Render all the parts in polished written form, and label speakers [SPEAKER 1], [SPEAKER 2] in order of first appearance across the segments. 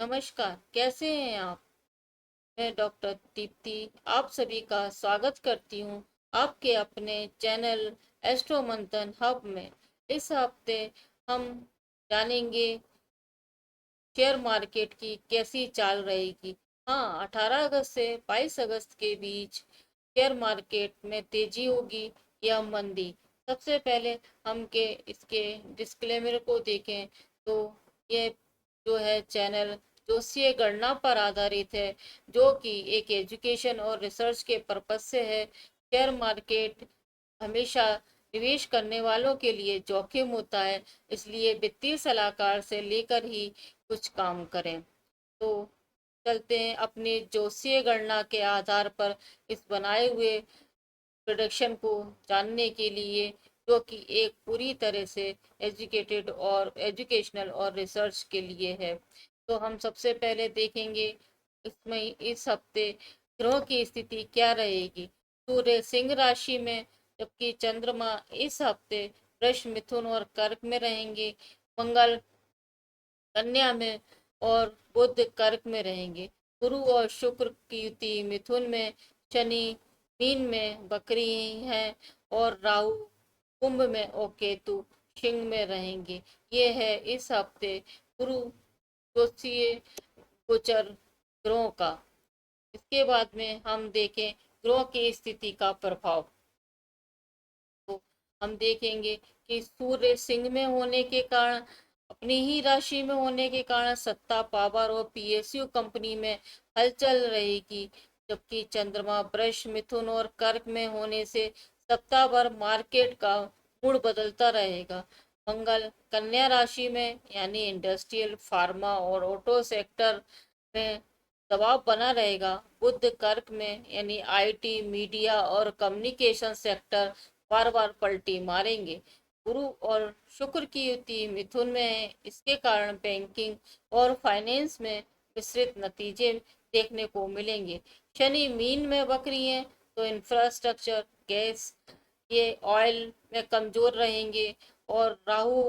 [SPEAKER 1] नमस्कार, कैसे हैं आप? मैं डॉक्टर दीप्ति आप सभी का स्वागत करती हूँ आपके अपने चैनल एस्ट्रो मंथन हब में। इस हफ्ते हम जानेंगे शेयर मार्केट की कैसी चाल रहेगी। हाँ, 18 अगस्त से 22 अगस्त के बीच शेयर मार्केट में तेजी होगी या मंदी। सबसे पहले हम के इसके डिस्क्लेमर को देखें तो ये जो है चैनल जोशीय गणना पर आधारित है, जो कि एक एजुकेशन और रिसर्च के पर्पज से है। शेयर मार्केट हमेशा निवेश करने वालों के लिए जोखिम होता है, इसलिए वित्तीय सलाहकार से लेकर ही कुछ काम करें। तो चलते हैं अपनी जोशीय गणना के आधार पर इस बनाए हुए प्रोडक्शन को जानने के लिए, जो कि एक पूरी तरह से एजुकेटेड और एजुकेशनल और रिसर्च के लिए है। तो हम सबसे पहले देखेंगे इसमें इस हफ्ते ग्रहों की स्थिति क्या रहेगी। सूर्य सिंह राशि में, जबकि चंद्रमा इस हफ्ते वृष मिथुन और कर्क में रहेंगे। मंगल कन्या में और बुध कर्क में रहेंगे। गुरु और शुक्र की युति मिथुन में, शनि मीन में बकरी है, और राहु कुंभ में और केतु सिंह में रहेंगे। ये है इस हफ्ते गुरु ज्योतिषीय गोचर ग्रहों का। इसके बाद में हम देखें ग्रहों की स्थिति का प्रभाव। तो हम देखेंगे कि सूर्य सिंह में होने के कारण, अपनी ही राशि में होने के कारण सत्ता पावर और पीएसयू कंपनी में हलचल रहेगी। जबकि चंद्रमा वृष मिथुन और कर्क में होने से सप्ताह भर मार्केट का मूड बदलता रहेगा। मंगल कन्या राशि में यानी इंडस्ट्रियल फार्मा और ऑटो सेक्टर में दबाव बना रहेगा। बुध कर्क में यानी आईटी मीडिया और कम्युनिकेशन सेक्टर बार बार पलटी मारेंगे। गुरु और शुक्र की युति मिथुन में है, इसके कारण बैंकिंग और फाइनेंस में मिश्रित नतीजे देखने को मिलेंगे। शनि मीन में वक्री है, तो इंफ्रास्ट्रक्चर गैस ये ऑयल में कमजोर रहेंगे। और राहु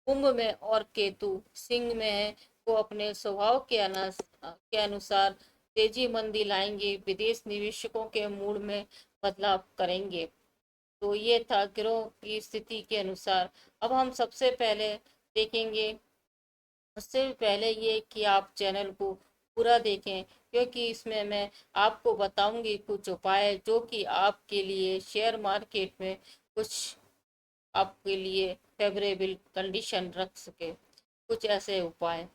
[SPEAKER 1] कुंभ में और केतु सिंह में है, वो अपने स्वभाव के अनुसार तेजी मंदी लाएंगे, विदेश निवेशकों के मूड में बदलाव करेंगे। तो ये था ग्रहों की स्थिति के अनुसार। अब हम सबसे पहले देखेंगे, उससे भी पहले ये कि आप चैनल को पूरा देखें, क्योंकि इसमें मैं आपको बताऊंगी कुछ उपाय जो कि आपके लिए शेयर मार्केट में कुछ आपके लिए फेवरेबल कंडीशन रख सके। कुछ ऐसे उपाय।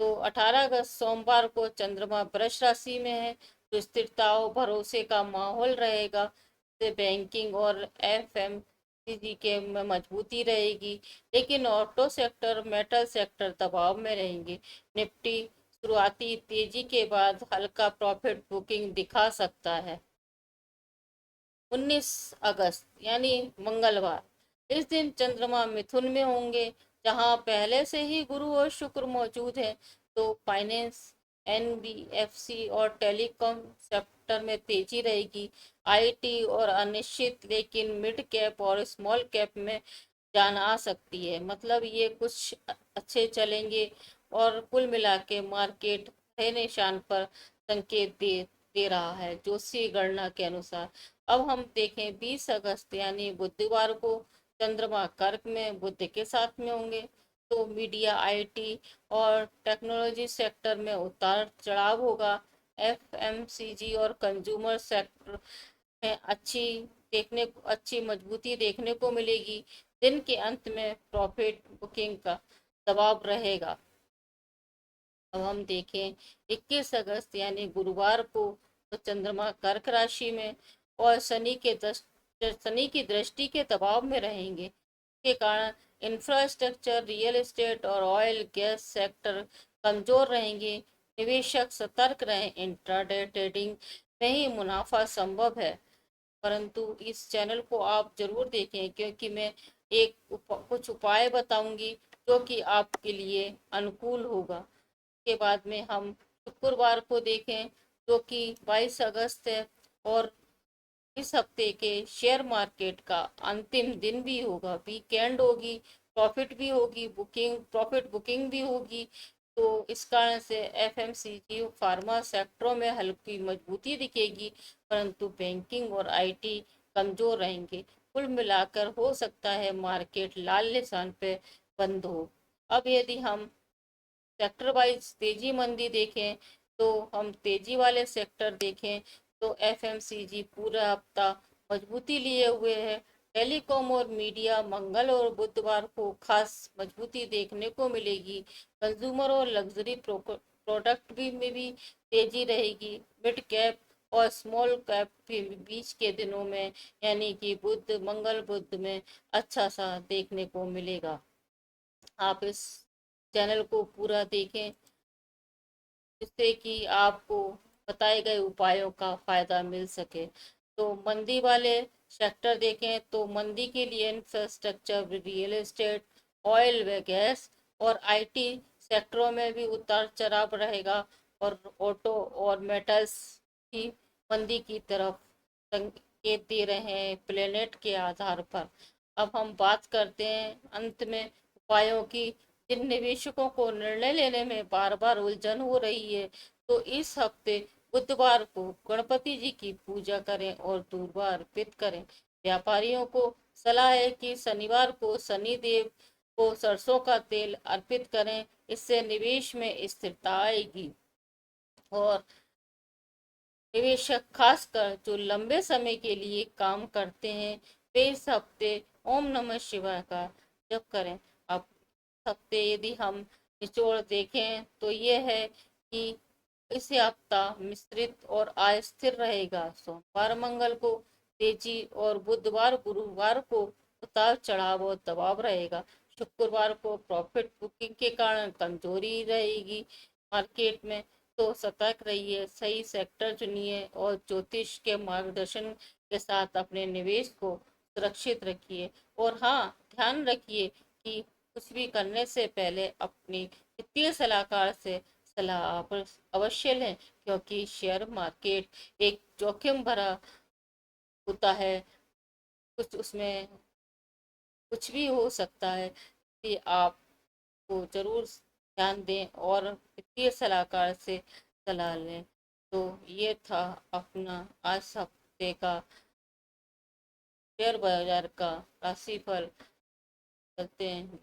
[SPEAKER 1] तो 18 अगस्त सोमवार को चंद्रमा वृष राशि में है, तो स्थिरता और भरोसे का माहौल रहेगा। से बैंकिंग और एफएमसीजी के में मजबूती रहेगी, लेकिन ऑटो सेक्टर मेटल सेक्टर दबाव में रहेंगे। निफ्टी शुरुआती तेजी के बाद हल्का प्रॉफिट बुकिंग दिखा सकता है। 19 अगस्त यानी मंगलवार, इस दिन चंद्रमा मिथुन में होंगे, जहां पहले से ही गुरु और शुक्र मौजूद है। तो फाइनेंस एनबीएफसी और टेलीकॉम सेक्टर में तेजी रहेगी। आईटी और अनिश्चित लेकिन मिड कैप और स्मॉल कैप में जान आ सकती है। मतलब ये कुछ अच्छे चलेंगे, और कुल मिला के मार्केट नए निशान पर संकेत दे दे रहा है जोशी गणना के अनुसार। अब हम देखें 20 अगस्त यानी बुधवार को चंद्रमा कर्क में बुध के साथ में होंगे, तो मीडिया आईटी और टेक्नोलॉजी सेक्टर में उतार चढ़ाव होगा। एफएमसीजी और कंज्यूमर सेक्टर में अच्छी मजबूती देखने को मिलेगी। दिन के अंत में प्रॉफिट बुकिंग का दबाव रहेगा। अब हम देखें 21 अगस्त यानी गुरुवार को, तो चंद्रमा कर्क राशि में और शनि की दृष्टि के दबाव में रहेंगे। के कारण इंफ्रास्ट्रक्चर रियल एस्टेट और ऑयल गैस सेक्टर कमजोर रहेंगे। निवेशक सतर्क रहें, इंट्राडे ट्रेडिंग में ही मुनाफा संभव है। परंतु इस चैनल को आप जरूर देखें, क्योंकि मैं कुछ उपाय बताऊंगी जो कि आपके लिए अनुकूल होगा। के बाद में हम शुक्रवार को देखें, जो कि 22 अगस्त है, और इस हफ्ते के शेयर मार्केट का अंतिम दिन भी होगा, वीकेंड होगी, प्रॉफिट भी होगी, बुकिंग प्रॉफिट बुकिंग भी होगी। तो इस कारण से एफएमसीजी फार्मा सेक्टरों में हल्की मजबूती दिखेगी, परंतु बैंकिंग और आईटी कमजोर रहेंगे। कुल मिलाकर हो सकता है मार्केट लाल निशान पे बंद हो। अब यदि हम सेक्टर वाइज तेजी मंदी देखें, तो हम तेजी वाले सेक्टर देखें तो एफएमसीजी पूरा हफ्ता मजबूती लिए हुए है। टेलीकॉम और मीडिया मंगल और बुधवार को खास मजबूती देखने को मिलेगी। कंज्यूमर और लग्जरी प्रोडक्ट भी में भी तेजी रहेगी। मिड कैप और स्मॉल कैप भी बीच के दिनों में, यानी कि बुध मंगल बुध में अच्छा सा देखने को मिलेगा। आप इस चैनल को पूरा देखें, जिससे कि आपको बताए गए उपायों का फायदा मिल सके। तो मंदी वाले सेक्टर देखें तो मंदी के लिए इंफ्रास्ट्रक्चर, रियल एस्टेट, ऑयल व गैस और आईटी सेक्टरों में भी उतार चढ़ाव रहेगा, और ऑटो और मेटल्स की मंदी की तरफ संकेत दे रहे हैं प्लेनेट के आधार पर। अब हम बात करते हैं अंत में उपायों की। जिन निवेशकों को निर्णय लेने में बार बार उलझन हो रही है, तो इस हफ्ते बुधवार को गणपति जी की पूजा करें और दूर्वा अर्पित करें। व्यापारियों को सलाह है कि शनिवार को शनि देव को सरसों का तेल अर्पित करें, इससे निवेश में स्थिरता आएगी। और निवेशक खासकर जो लंबे समय के लिए काम करते हैं, वे इस हफ्ते ओम नमः शिवाय का जप करें। अब हफ्ते यदि हम निचोड़ देखें तो ये है कि इस हफ्ता मिश्रित और अस्थिर रहेगा। सोमवार मंगल को तेजी और बुधवार गुरुवार को उतार चढ़ाव और दबाव रहेगा। शुक्रवार को प्रॉफिट बुकिंग के कारण कमजोरी रहेगी मार्केट में। तो सतर्क रहिए, सही सेक्टर चुनिए और ज्योतिष के मार्गदर्शन के साथ अपने निवेश को सुरक्षित रखिए। और हाँ, ध्यान रखिए कि कुछ भी करने से पहले अपनी वित्तीय सलाहकार से सलाह अवश्य लें, क्योंकि शेयर मार्केट एक जोखिम भरा होता है। कुछ उसमें कुछ भी हो सकता है, कि आपको जरूर ध्यान दें और वित्तीय सलाहकार से सलाह लें। तो ये था अपना आज हफ्ते का शेयर बाजार का राशिफल। चलते हैं।